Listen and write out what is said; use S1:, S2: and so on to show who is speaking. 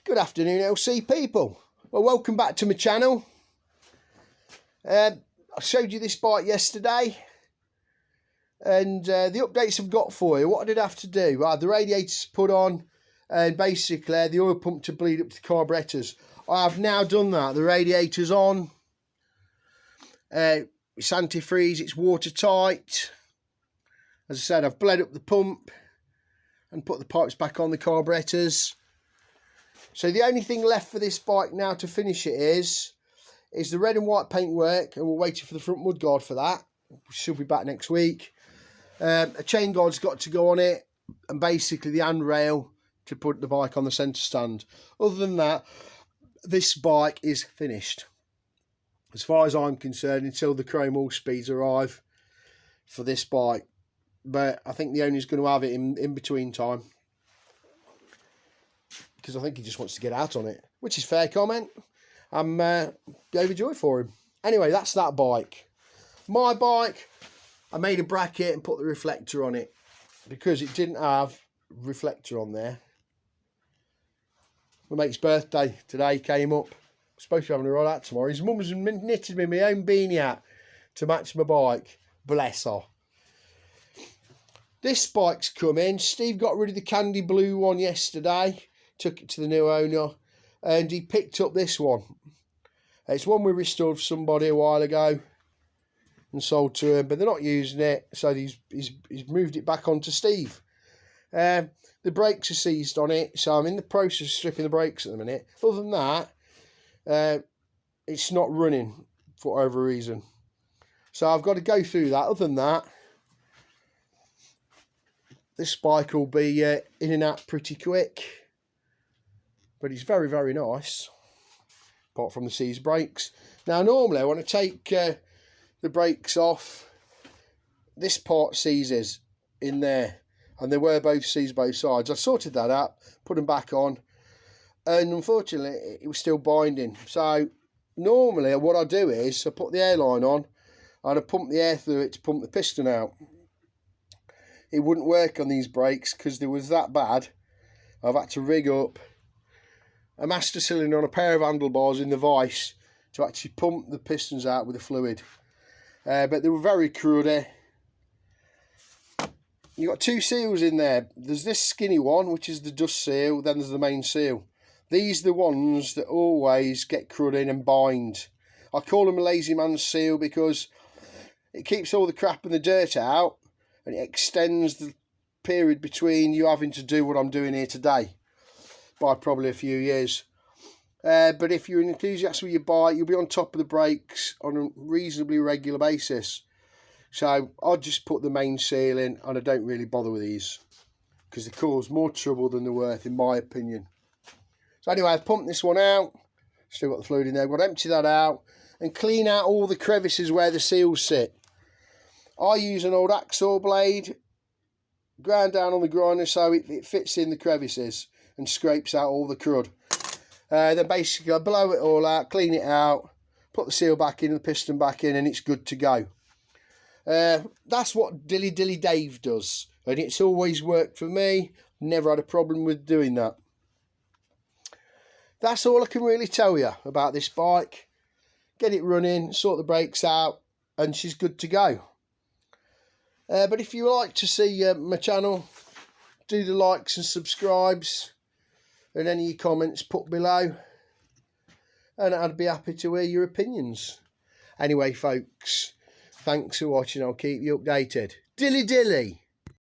S1: Good afternoon, LC people. Well, welcome back to my channel. I showed you this bike yesterday, and the updates I've got for you. What I did have to do, the radiator's put on, and basically the oil pump to bleed up the carburetors. I have now done that. The radiator's on. It's antifreeze, it's watertight. As I said, I've bled up the pump and put the pipes back on the carburetors. So the only thing left for this bike now to finish it is the red and white paintwork, and we're waiting for the front mudguard for that. She'll be back next week. A chain guard's got to go on it, and basically the handrail to put the bike on the centre stand. Other than that, this bike is finished, as far as I'm concerned, until the chrome all speeds arrive for this bike. But I think the owner's going to have it in between time, because I think he just wants to get out on it, which is fair comment. I'm overjoyed for him. Anyway, that's that bike. My bike, I made a bracket and put the reflector on it because it didn't have reflector on there. My mate's birthday today came up. I'm supposed to be having a ride out tomorrow. His mum's knitted me my own beanie hat to match my bike. Bless her. This bike's come in. Steve got rid of the candy blue one yesterday. Took it to the new owner, and he picked up this one. It's one we restored for somebody a while ago and sold to him, but they're not using it, so he's moved it back onto Steve. The brakes are seized on it, so I'm in the process of stripping the brakes at the minute. Other than that, it's not running for whatever reason, so I've got to go through that. Other than that, this bike will be in and out pretty quick. But it's very, very nice, apart from the seized brakes. Now, normally, I want to take the brakes off. This part seizes in there, and they were both seized both sides. I sorted that out, put them back on, and unfortunately, it was still binding. So, normally, what I do is I put the airline on, and I pump the air through it to pump the piston out. It wouldn't work on these brakes because they was that bad. I've had to rig up a master cylinder on a pair of handlebars in the vice to actually pump the pistons out with the fluid. But they were very cruddy. You've got two seals in there. There's this skinny one, which is the dust seal, then there's the main seal. These are the ones that always get crud in and bind. I call them a lazy man's seal because it keeps all the crap and the dirt out, and it extends the period between you having to do what I'm doing here today by probably a few years. But if you're an enthusiast with your bike, you'll be on top of the brakes on a reasonably regular basis. So I'll just put the main seal in, and I don't really bother with these because they cause more trouble than they're worth, in my opinion. So anyway, I've pumped this one out. Still got the fluid in there. I've got to empty that out and clean out all the crevices where the seals sit. I use an old hacksaw blade, ground down on the grinder so it fits in the crevices and scrapes out all the crud. Then basically I blow it all out, clean it out, put the seal back in, the piston back in, and it's good to go. That's what Dilly Dilly Dave does, and it's always worked for me. Never had a problem with doing that. That's all I can really tell you about this bike. Get it running, sort the brakes out, and she's good to go. But if you like to see my channel, do the likes and subscribes, and any comments put below, and I'd be happy to hear your opinions. Anyway, folks, thanks for watching. I'll keep you updated. Dilly Dilly.